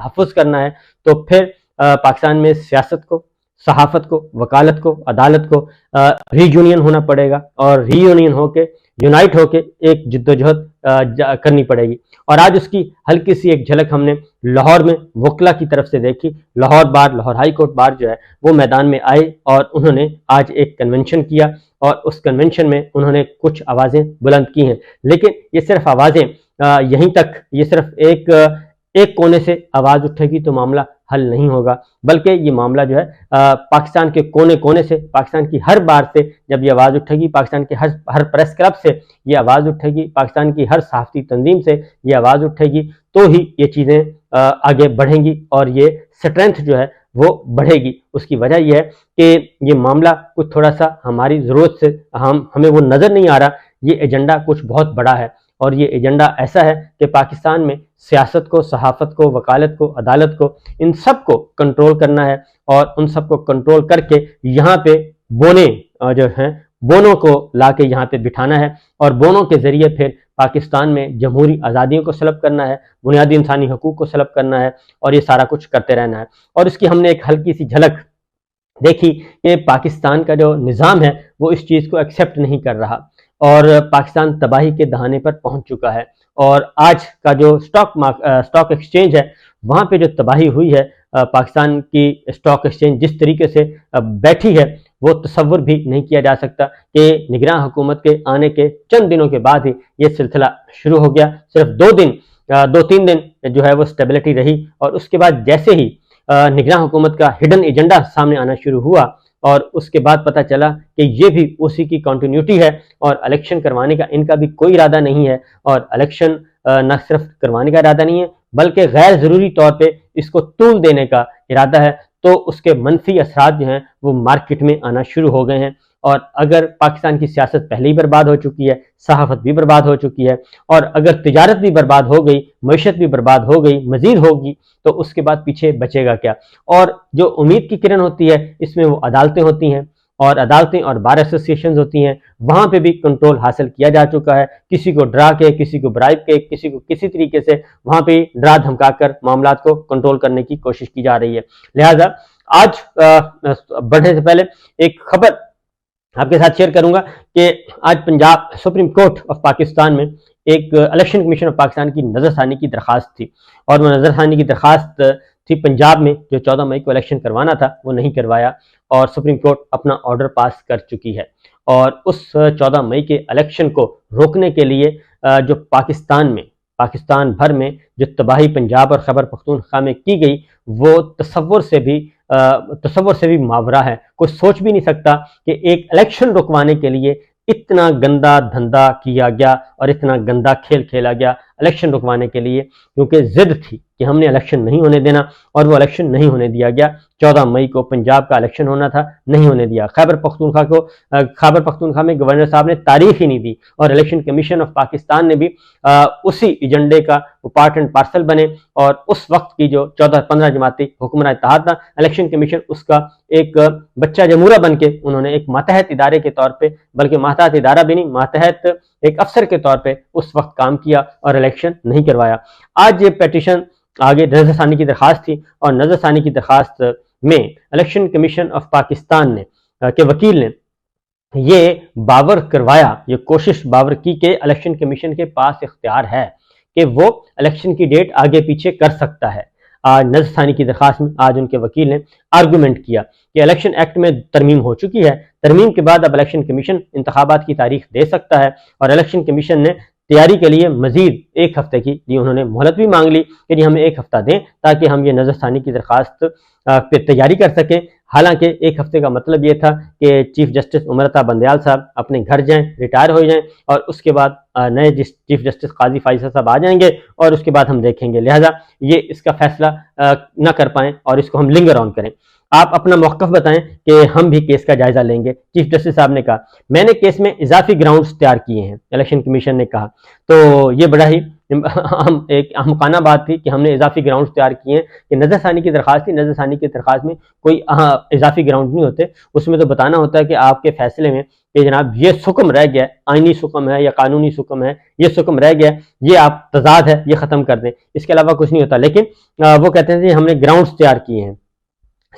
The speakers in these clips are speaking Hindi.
तहफ़्फ़ुज़ करना है तो फिर पाकिस्तान में सियासत को, सहाफ़त को, वकालत को, अदालत को रीयूनियन होना पड़ेगा और रीयूनियन होके, यूनाइट होके एक जिद्दोजहद करनी पड़ेगी। और आज उसकी हल्की सी एक झलक हमने लाहौर में वकला की तरफ से देखी। लाहौर बार, लाहौर हाई कोर्ट बार जो है वो मैदान में आए और उन्होंने आज एक कन्वेंशन किया और उस कन्वेंशन में उन्होंने कुछ आवाज़ें बुलंद की हैं। लेकिन ये सिर्फ आवाज़ें यहीं तक, ये सिर्फ एक कोने से आवाज़ उठेगी तो मामला हल नहीं होगा, बल्कि ये मामला जो है पाकिस्तान के कोने कोने से, पाकिस्तान की हर बार से जब ये आवाज़ उठेगी, पाकिस्तान के हर प्रेस क्लब से ये आवाज़ उठेगी, पाकिस्तान की हर सहाफ़ती तंजीम से ये आवाज़ उठेगी, तो ही ये चीज़ें आगे बढ़ेंगी और ये स्ट्रेंथ जो है वो बढ़ेगी। उसकी वजह यह है कि ये मामला कुछ थोड़ा सा हमारी ज़रूरत से हमें वो नज़र नहीं आ रहा। ये एजेंडा कुछ बहुत बड़ा है और ये एजेंडा ऐसा है कि पाकिस्तान में सियासत को, सहाफ़त को, वकालत को, अदालत को, इन सब को कंट्रोल करना है और उन सब को कंट्रोल करके यहाँ पे बोने जो हैं, बोनों को ला के यहाँ पे बिठाना है और बोनों के ज़रिए फिर पाकिस्तान में जमहूरी आज़ादियों को सलब करना है, बुनियादी इंसानी हकूक़ को सलब करना है और ये सारा कुछ करते रहना है। और इसकी हमने एक हल्की सी झलक देखी कि पाकिस्तान का जो निज़ाम है वो इस चीज़ को एक्सेप्ट नहीं कर रहा और पाकिस्तान तबाही के दहाने पर पहुंच चुका है। और आज का जो स्टॉक एक्सचेंज है वहाँ पे जो तबाही हुई है, पाकिस्तान की स्टॉक एक्सचेंज जिस तरीके से बैठी है वो तसव्वुर भी नहीं किया जा सकता कि निगरान हुकूमत के आने के चंद दिनों के बाद ही ये सिलसिला शुरू हो गया। सिर्फ 2-3 दिन जो है वो स्टेबिलिटी रही और उसके बाद जैसे ही निगरान हुकूमत का हिडन एजेंडा सामने आना शुरू हुआ और उसके बाद पता चला कि ये भी उसी की कंटिन्यूटी है और इलेक्शन करवाने का इनका भी कोई इरादा नहीं है। और इलेक्शन न सिर्फ करवाने का इरादा नहीं है बल्कि गैर ज़रूरी तौर पे इसको तूल देने का इरादा है, तो उसके मनफी असरात जो हैं वो मार्केट में आना शुरू हो गए हैं। और अगर पाकिस्तान की सियासत पहले ही बर्बाद हो चुकी है, सहाफ़त भी बर्बाद हो चुकी है और अगर तिजारत भी बर्बाद हो गई, मईशत भी बर्बाद हो गई, मज़ीद होगी, तो उसके बाद पीछे बचेगा क्या। और जो उम्मीद की किरण होती है इसमें वो अदालतें होती हैं और अदालतें और बार एसोसिएशन होती हैं, वहाँ पे भी कंट्रोल हासिल किया जा चुका है। किसी को डरा के, किसी को ब्राइब के, किसी को किसी तरीके से वहाँ पे डरा धमका कर मामला को कंट्रोल करने की कोशिश की जा रही है। लिहाजा आज बढ़ने से पहले एक खबर आपके साथ शेयर करूंगा कि आज Punjab supreme court of Pakistan में एक इलेक्शन कमीशन ऑफ पाकिस्तान की नज़रसानी की दरख्वास्त थी और वह नज़रसानी की दरख्वास्त थी पंजाब में जो 14 मई को इलेक्शन करवाना था वो नहीं करवाया और सुप्रीम कोर्ट अपना ऑर्डर पास कर चुकी है। और उस 14 मई के इलेक्शन को रोकने के लिए जो पाकिस्तान भर में जो तबाही पंजाब और खैबर पख्तूनख्वा में की गई वो तसव्वुर से भी मावरा है। कोई सोच भी नहीं सकता कि एक इलेक्शन रुकवाने के लिए इतना गंदा धंधा किया गया और इतना गंदा खेल खेला गया इलेक्शन रुकवाने के लिए, क्योंकि जिद थी कि हमने इलेक्शन नहीं होने देना और वो इलेक्शन नहीं होने दिया गया। 14 मई को पंजाब का इलेक्शन होना था, नहीं होने दिया। खैबर पख्तूनख्वा में गवर्नर साहब ने तारीख ही नहीं दी और इलेक्शन कमीशन ऑफ पाकिस्तान ने भी उसी एजेंडे का पार्ट एंड पार्सल बने और उस वक्त की जो 14-15 जमाती हुक्मरान इत्तेहाद था, इलेक्शन कमीशन उसका एक बच्चा जमूरा बन के उन्होंने एक मातहत इदारे के तौर पर, बल्कि मातहत इदारा भी नहीं, मातहत एक अफसर के तौर पे उस वक्त काम किया और इलेक्शन नहीं करवाया। आज ये पिटीशन आगे नज़रसानी की दरख्वास्त थी और नज़रसानी की दरख्वास्त में इलेक्शन कमीशन ऑफ पाकिस्तान ने के वकील ने ये बावर करवाया, ये कोशिश बावर की कि इलेक्शन कमीशन के पास इख्तियार है कि वो इलेक्शन की डेट आगे पीछे कर सकता है। आज नज़रसानी की दरख्वास्त में आज उनके वकील ने आर्गूमेंट किया कि इलेक्शन एक्ट में तरमीम हो चुकी है, तरमीम के बाद अब इलेक्शन कमीशन इंतखाबात की तारीख दे सकता है और इलेक्शन कमीशन ने तैयारी के लिए मजीद 1 हफ्ते की जी उन्होंने मोहलत भी मांग ली कि जी हमें 1 हफ्ता दें ताकि हम ये नज़रसानी की दरख्वास्त पे तैयारी कर सकें। हालांकि 1 हफ्ते का मतलब ये था कि चीफ जस्टिस उमर अता बंदयाल साहब अपने घर जाएं, रिटायर हो जाएं और उसके बाद नए चीफ जस्टिस काजी फाइज़ साहब आ जाएंगे और उसके बाद हम देखेंगे। लिहाजा ये इसका फैसला न कर पाएँ और इसको हम लिंगर ऑन करें। आप अपना मौक़िफ़ बताएं कि हम भी केस का जायजा लेंगे। चीफ जस्टिस साहब ने कहा मैंने केस में इजाफी ग्राउंड्स तैयार किए हैं, इलेक्शन कमीशन ने कहा, तो ये बड़ा ही हम एक अहमकाना बात थी कि हमने इजाफी ग्राउंड तैयार किए हैं कि नजरसानी की दरखास्त थी, नजरसानी की दरखास्त में कोई इजाफी ग्राउंड नहीं होते, उसमें तो बताना होता है कि आपके फैसले में कि जनाब ये सुकम रह गया, आईनी सुकम है या कानूनी सुकम है, ये सुकम रह गया, ये आप तजाद है, ये खत्म कर दें, इसके अलावा कुछ नहीं होता। लेकिन वो कहते हैं कि हमने ग्राउंड्स तैयार किए हैं।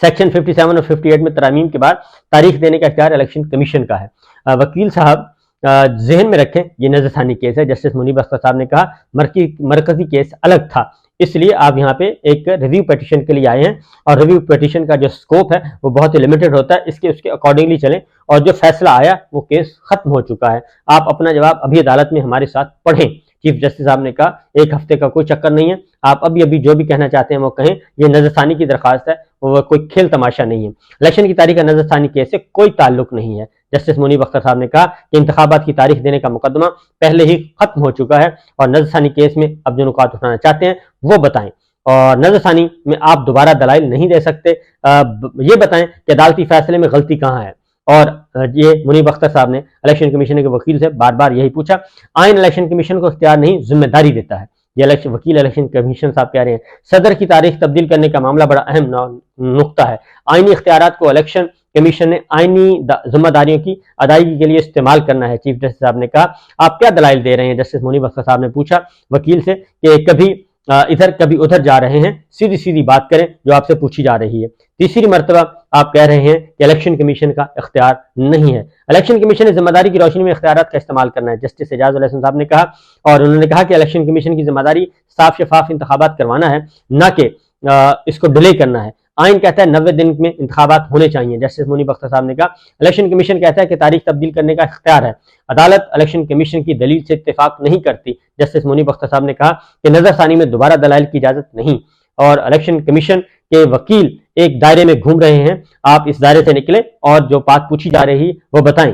सेक्शन 57 और 58 में तरामीम के बाद तारीख देने का इख्तियार इलेक्शन कमीशन का है। वकील साहब जहन में रखें, ये नजरसानी केस है। जस्टिस मुनीब अख्तर साहब ने कहा मरकजी केस अलग था, इसलिए आप यहाँ पे एक रिव्यू पिटीशन के लिए आए हैं और रिव्यू पिटीशन का जो स्कोप है वो बहुत ही लिमिटेड होता है, इसके उसके अकॉर्डिंगली चलें और जो फैसला आया वो केस खत्म हो चुका है। आप अपना जवाब अभी अदालत में हमारे साथ पढ़ें। चीफ जस्टिस साहब ने कहा एक हफ्ते का कोई चक्कर नहीं है, आप अभी अभी जो भी कहना चाहते हैं वो कहें, ये नजरसानी की दरखास्त है, वो कोई खेल तमाशा नहीं है। इलेक्शन की तारीख का नजरसानी केस से कोई ताल्लुक नहीं है। जस्टिस मुनीब अख्तर साहब ने कहा कि इंतखाबात की तारीख देने का मुकदमा पहले ही खत्म हो चुका है और नजरसानी केस में अब जो नुकात उठाना चाहते हैं वो बताएं, और नजरसानी में आप दोबारा दलाइल नहीं दे सकते। ये बताएं कि अदालती फैसले में गलती कहाँ है। और ये मुनीब अख्तर साहब ने इलेक्शन कमीशन के वकील से बार बार यही पूछा। आइन इलेक्शन कमीशन को इख्तियार नहीं, जिम्मेदारी देता है। ये वकील इलेक्शन कमीशन साहब कह रहे हैं सदर की तारीख तब्दील करने का मामला बड़ा अहम नुक्ता है। आइनी इख्तियारात को इलेक्शन कमीशन ने आइनी जिम्मेदारियों की अदायगी के लिए इस्तेमाल करना है। चीफ जस्टिस साहब ने कहा आप क्या दलाइल दे रहे हैं। जस्टिस मुनीब अख्तर साहब ने पूछा वकील से कि कभी इधर कभी उधर जा रहे हैं, सीधी सीधी बात करें जो आपसे पूछी जा रही है। तीसरी मरतबा आप कह रहे हैं कि इलेक्शन कमीशन का इख्तियार नहीं है। इलेक्शन कमीशन ने जिम्मेदारी की रोशनी में इख्तियारात का इस्तेमाल करना है। जस्टिस एजाज उल हसन साहब ने कहा, और उन्होंने कहा कि इलेक्शन कमीशन की जिम्मेदारी साफ शफाफ इंतखाबात करवाना है, न कि इसको डिले करना है। आइन कहता है 90 दिन में इंतखाबात होने चाहिए। जस्टिस मुनीब अख्तर साहब ने कहा इलेक्शन कमीशन कहता है कि तारीख तब्दील करने का इख्तियार है, अदालत इलेक्शन कमीशन की दलील से इत्तेफाक नहीं करती। जस्टिस मुनीब अख्तर साहब ने कहा कि नजरसानी में दोबारा दलाइल की इजाजत नहीं, और इलेक्शन कमीशन के वकील एक दायरे में घूम रहे हैं, आप इस दायरे से निकले और जो बात पूछी जा रही है वो बताएं।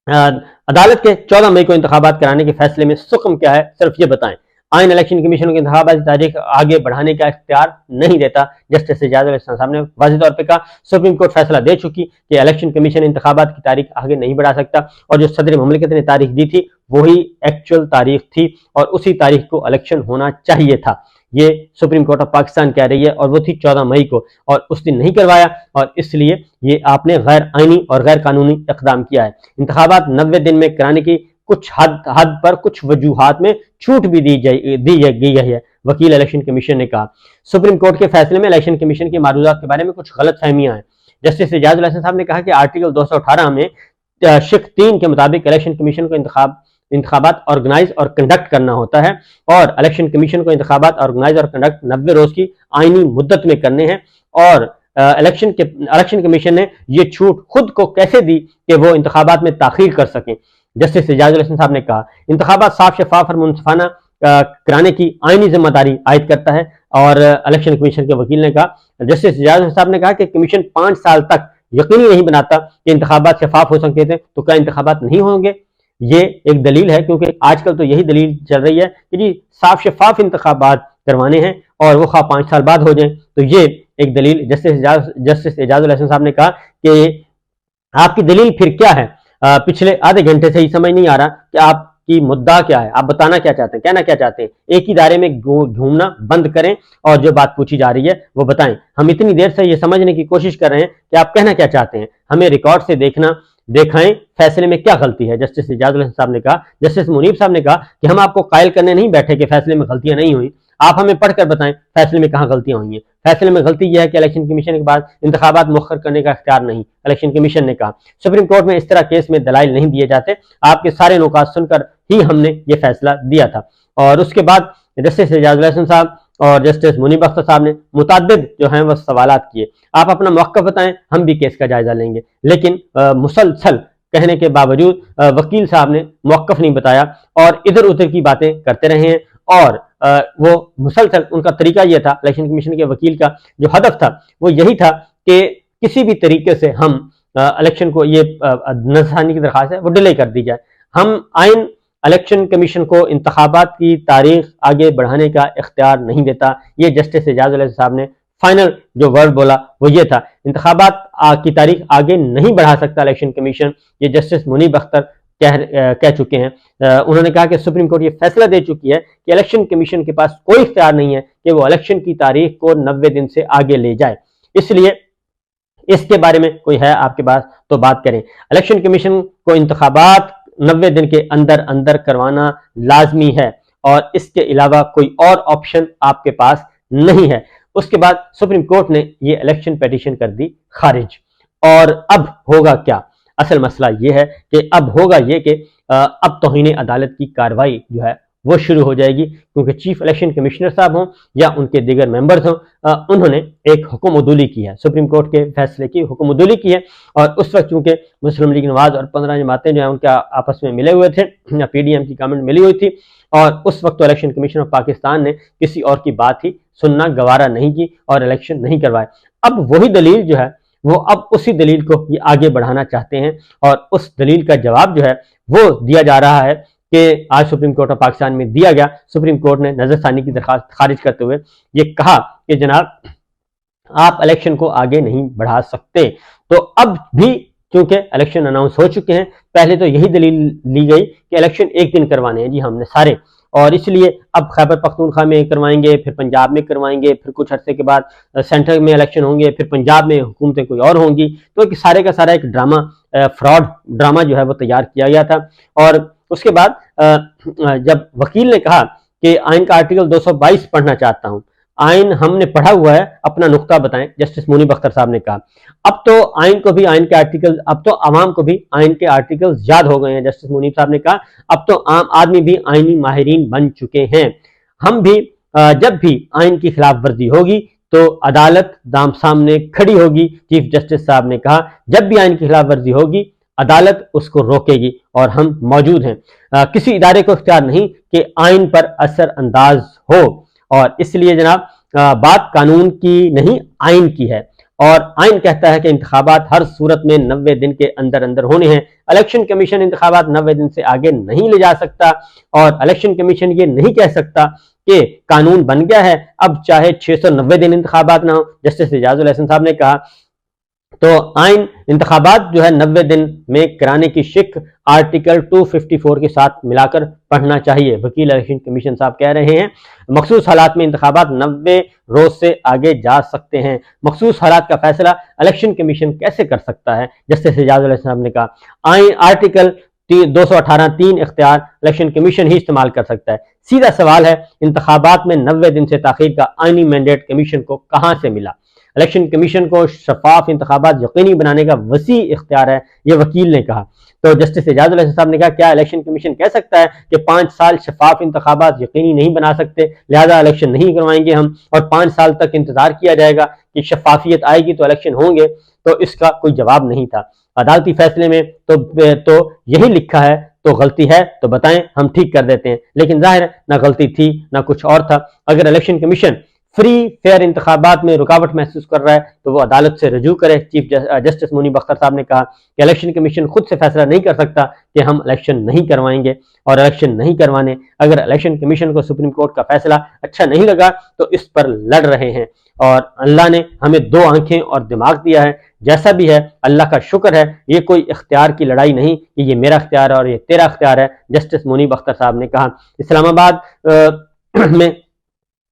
अदालत के 14 मई को इंतखाबात कराने के फैसले में सुकम क्या है, सिर्फ ये बताएं। आइन इलेक्शन कमीशन को इंतखाबात की तारीख आगे बढ़ाने का इख्तियार नहीं देता। जस्टिस एजाज उल हसन साहब ने वाज़ेह तौर पर कहा सुप्रीम कोर्ट फैसला दे चुकी कि इलेक्शन कमीशन इंतखाबात की तारीख आगे नहीं बढ़ा सकता, और जो सदर मुमलिकत ने तारीख दी थी वही एक्चुअल तारीख थी और उसी तारीख को इलेक्शन होना चाहिए था। ये सुप्रीम कोर्ट ऑफ पाकिस्तान कह रही है, और वो थी 14 मई को, और उस दिन नहीं करवाया, और इसलिए ये आपने गैर आइनी और गैर कानूनी इक़दाम किया है। इंतखाबात 90 दिन में कराने की कुछ हद पर कुछ वजूहात में छूट भी दी गई है, वकील इलेक्शन कमीशन ने कहा। सुप्रीम कोर्ट के फैसले में इलेक्शन कमीशन की मारूजात के बारे में कुछ गलत फहमियां हैं। जस्टिस एजाज उल हसन साहब ने कहा कि आर्टिकल 218 में शिक 3 के मुताबिक इलेक्शन कमीशन को इंतखाबात ऑर्गेनाइज और कंडक्ट करना होता है, और इलेक्शन कमीशन को इंतखाबात ऑर्गेनाइज और कंडक्ट 90 रोज की आईनी मुद्दत में करने हैं, और इलेक्शन कमीशन ने ये छूट खुद को कैसे दी कि वो इंतखाबात में ताखीर कर सकें। जस्टिस एजाज उल हसन साहब ने कहा इंतखाबात साफ शफाफ और मुनसिफाना कराने की आईनी जिम्मेदारी आयद करता है, और इलेक्शन कमीशन के वकील ने कहा जस्टिस एजाज उल हसन साहब ने कहा कि कमीशन 5 साल तक यकीनी नहीं बनाता कि इंतखाबात शफाफ हो सकते थे, तो क्या इंतखाबात नहीं होंगे। ये एक दलील है, क्योंकि आजकल तो यही दलील चल रही है कि जी साफ शफाफ इंतखाबात करवाने हैं और वो खा 5 साल बाद हो जाए, तो ये एक दलील। जस्टिस एजाज उल हसन साहब ने कहा कि आपकी दलील फिर क्या है, पिछले आधे घंटे से ही समझ नहीं आ रहा कि आपकी मुद्दा क्या है, आप बताना क्या चाहते हैं, कहना क्या चाहते हैं। एक ही दायरे में घूमना बंद करें और जो बात पूछी जा रही है वो बताएं। हम इतनी देर से ये समझने की कोशिश कर रहे हैं कि आप कहना क्या चाहते हैं, हमें रिकॉर्ड से दिखाएं फैसले में क्या गलती है। जस्टिस एजाज उल हसन साहब ने कहा, जस्टिस मुनीब साहब ने कहा कि हम आपको कायल करने नहीं बैठे कि फैसले में गलतियां नहीं हुई, आप हमें पढ़कर बताएं फैसले में कहां गलतियां हुई हैं। फैसले में गलती यह है कि इलेक्शन कमीशन के बाद इंतखाबात मुअख्खर करने का इख्तियार नहीं, इलेक्शन कमीशन ने कहा। सुप्रीम कोर्ट में इस तरह केस में दलाइल नहीं दिए जाते, आपके सारे नुकात सुनकर ही हमने ये फैसला दिया था। और उसके बाद जस्टिस एजाज उल हसन साहब और जस्टिस मुनीब अख्तर साहब ने मुतअद्दिद जो हैं वह सवालात किए, आप अपना मौक़िफ़ बताएं, हम भी केस का जायजा लेंगे। लेकिन मुसलसल कहने के बावजूद वकील साहब ने मौक़िफ़ नहीं बताया और इधर उधर की बातें करते रहे हैं, और वो मुसलसल उनका तरीका यह था, इलेक्शन कमीशन के वकील का जो हदफ था वो यही था कि किसी भी तरीके से हम इलेक्शन को, ये नजरसानी की दरखास्त है वो डिले कर दी जाए। हम आइन इलेक्शन कमीशन को इंतखाबात की तारीख आगे बढ़ाने का इख्तियार नहीं देता। ये जस्टिस एजाज उल हसन साहब ने फाइनल जो वर्ड बोला वो ये था, इंतखाबात की तारीख आगे नहीं बढ़ा सकता इलेक्शन कमीशन। ये जस्टिस मुनीब अख्तर कह चुके हैं। उन्होंने कहा कि सुप्रीम कोर्ट ये फैसला दे चुकी है कि इलेक्शन कमीशन के पास कोई इख्तियार नहीं है कि वो इलेक्शन की तारीख को 90 दिन से आगे ले जाए। इसलिए इसके बारे में कोई है आपके पास तो बात करें। इलेक्शन कमीशन को इंतखाबात 90 दिन के अंदर अंदर करवाना लाजमी है और इसके अलावा कोई और ऑप्शन आपके पास नहीं है। उसके बाद सुप्रीम कोर्ट ने ये इलेक्शन पिटीशन कर दी खारिज। और अब होगा क्या? असल मसला ये है कि अब होगा ये कि अब तौहीन अदालत की कार्रवाई जो है वो शुरू हो जाएगी, क्योंकि चीफ इलेक्शन कमिश्नर साहब हों या उनके दीगर मेंबर्स हों, उन्होंने एक हुक्म उदूली की है, सुप्रीम कोर्ट के फैसले की हुक्म उदूली की है। और उस वक्त चूंकि मुस्लिम लीग नवाज और 15 जमातें जो है उनके आपस में मिले हुए थे या PDM की गवर्नमेंट मिली हुई थी, और उस वक्त तो इलेक्शन कमीशन ऑफ पाकिस्तान ने किसी और की बात ही सुनना गवारा नहीं की और इलेक्शन नहीं करवाए। अब वही दलील जो है वो अब उसी दलील को ये आगे बढ़ाना चाहते हैं और उस दलील का जवाब जो है वो दिया जा रहा है कि आज सुप्रीम कोर्ट ऑफ पाकिस्तान में दिया गया। सुप्रीम कोर्ट ने नजरसानी की दरखास्त खारिज करते हुए ये कहा कि जनाब आप इलेक्शन को आगे नहीं बढ़ा सकते। तो अब भी क्योंकि इलेक्शन अनाउंस हो चुके हैं, पहले तो यही दलील ली गई कि इलेक्शन एक दिन करवाने हैं जी हमने सारे, और इसलिए अब खैबर पख्तूनख्वा में करवाएंगे, फिर पंजाब में करवाएंगे, फिर कुछ अरसे के बाद सेंटर में इलेक्शन होंगे, फिर पंजाब में हुकूमतें कोई और होंगी। तो एक सारे का सारा एक ड्रामा, फ्रॉड ड्रामा जो है वो तैयार किया गया था। और उसके बाद जब वकील ने कहा कि आइन का आर्टिकल 222 पढ़ना चाहता हूं, आइन हमने पढ़ा हुआ है, अपना नुक्ता बताएं, जस्टिस मुनीब अख्तर साहब ने कहा। अब तो आइन को भी, आइन के आर्टिकल, अब तो आवाम को भी आइन के आर्टिकल्स याद हो गए हैं। जस्टिस मुनीब साहब ने कहा अब तो आम आदमी भी आइनी माहिरीन बन चुके हैं। हम भी जब भी आइन की खिलाफ वर्जी होगी तो अदालत दाम सामने खड़ी होगी। चीफ जस्टिस साहब ने कहा जब भी आइन की खिलाफ वर्जी होगी अदालत उसको रोकेगी और हम मौजूद हैं। किसी इदारे को इख्तियार नहीं कि आइन पर असर अंदाज हो, और इसलिए जनाब बात कानून की नहीं आइन की है। और आइन कहता है कि इंतखाबात हर सूरत में 90 दिन के अंदर अंदर होने हैं। इलेक्शन कमीशन इंतखाबात 90 दिन से आगे नहीं ले जा सकता, और इलेक्शन कमीशन ये नहीं कह सकता कि कानून बन गया है अब चाहे 690 दिन इंतखाबात ना हो। जस्टिस इजाजुल हसन साहब ने कहा तो आइन इंतखाबात जो है 90 दिन में कराने की शिक आर्टिकल 254 के साथ मिलाकर पढ़ना चाहिए। वकील इलेक्शन कमीशन साहब कह रहे हैं मखसूस हालात में इंतखाबात 90 रोज से आगे जा सकते हैं। मखसूस हालात का फैसला इलेक्शन कमीशन कैसे कर सकता है? जस्टिस इजाजुल हसन साहब ने कहा आइन आर्टिकल 218(3) इख्तियार इलेक्शन कमीशन ही इस्तेमाल कर सकता है। सीधा सवाल है इंतखाबात में 90 दिन से ताखीर का आइनी मैंडेट कमीशन को कहां से मिला? इलेक्शन कमीशन को शफाफ इंतखाबात यकीनी बनाने का वसी इख्तियार है, यह वकील ने कहा। तो जस्टिस इजाजुल हसन साहब ने कहा क्या इलेक्शन कमीशन कह सकता है कि 5 साल शफाफ इंतखाबात यकीनी नहीं बना सकते, लिहाजा इलेक्शन नहीं करवाएंगे हम, और 5 साल तक इंतजार किया जाएगा कि शफाफियत आएगी तो इलेक्शन होंगे? तो इसका कोई जवाब नहीं था। अदालती फैसले में तो यही लिखा है, तो गलती है तो बताएं, हम ठीक कर देते हैं। लेकिन जाहिर है ना गलती थी ना कुछ और था। अगर इलेक्शन कमीशन फ्री फेयर इंतखाबात में रुकावट महसूस कर रहा है तो वो अदालत से रजू करे। चीफ जस्टिस मुनीब अख्तर साहब ने कहा कि इलेक्शन कमीशन खुद से फैसला नहीं कर सकता कि हम इलेक्शन नहीं करवाएंगे, और इलेक्शन नहीं करवाने, अगर इलेक्शन कमीशन को सुप्रीम कोर्ट का फैसला अच्छा नहीं लगा तो इस पर लड़ रहे हैं। और अल्लाह ने हमें 2 आंखें और दिमाग दिया है, जैसा भी है अल्लाह का शुक्र है। ये कोई इख्तियार की लड़ाई नहीं कि ये मेरा इख्तियार है और ये तेरा इख्तियार है। जस्टिस मुनीब अख्तर साहब ने कहा इस्लामाबाद में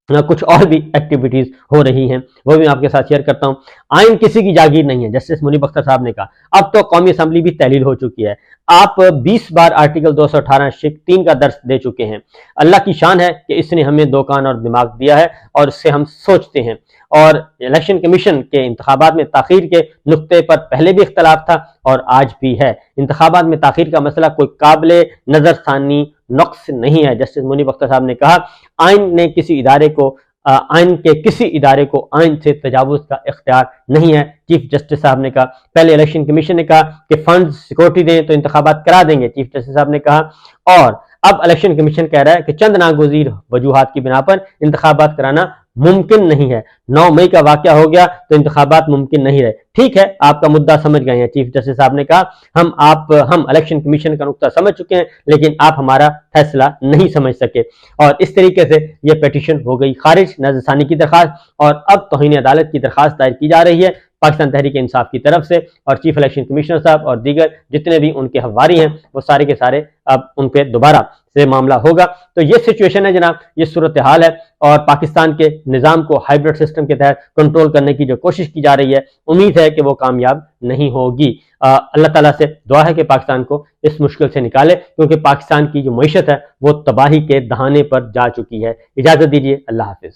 कुछ और भी एक्टिविटीज हो रही हैं, वो भी मैं आपके साथ शेयर करता हूं। आइन किसी की जागीर नहीं है, जस्टिस मुनीब अख्तर साहब ने कहा। अब तो कौमी असम्बली भी तहलील हो चुकी है। आप 20 बार आर्टिकल 218 शिक 3 का दर्स दे चुके हैं। अल्लाह की शान है कि इसने हमें 2 कान और दिमाग दिया है और इससे हम सोचते हैं। और इलेक्शन कमीशन के इंतखाबात में ताखीर के नुक्ते पर पहले भी इख्तलाफ था और आज भी है। इंतखाबात में ताखीर का मसला कोई काबिल नजरसानी नुक्स नहीं है। जस्टिस मुनीब अख्तर साहब ने कहा आइन ने किसी इदारे को आइन के किसी इदारे को आइन से तजावुज का इख्तियार नहीं है। चीफ जस्टिस साहब ने कहा पहले इलेक्शन कमीशन ने कहा कि फंड सिक्योरिटी दें तो इंतखाबात करा देंगे, चीफ जस्टिस साहब ने कहा, और अब इलेक्शन कमीशन कह रहा है कि चंद नागुज़ीर वजूहात की बिना पर इंतखाबात कराना मुमकिन नहीं है। 9 मई का वाकया हो गया तो इंतखाबात मुमकिन नहीं रहे। ठीक है, आपका मुद्दा समझ गए हैं। चीफ जस्टिस साहब ने कहा हम इलेक्शन कमीशन का नुक्ता समझ चुके हैं, लेकिन आप हमारा फैसला नहीं समझ सके, और इस तरीके से यह पिटीशन हो गई खारिज, नजरसानी की दरखास्त, और अब तौहीन अदालत की दरखास्त दायर की जा रही है पाकिस्तान तहरीक इंसाफ की तरफ से, और चीफ इलेक्शन कमिश्नर साहब और दीगर जितने भी उनके हवारी हैं वो सारे के सारे अब उन पर दोबारा से मामला होगा। तो ये सिचुएशन है जनाब, ये सूरत हाल है, और पाकिस्तान के निज़ाम को हाइब्रिड सिस्टम के तहत कंट्रोल करने की जो कोशिश की जा रही है, उम्मीद है कि वो कामयाब नहीं होगी। अल्लाह ताला से दुआ है कि पाकिस्तान को इस मुश्किल से निकाले, क्योंकि पाकिस्तान की जो मईशत है वो तबाही के दहाने पर जा चुकी है। इजाजत दीजिए, अल्लाह हाफिज।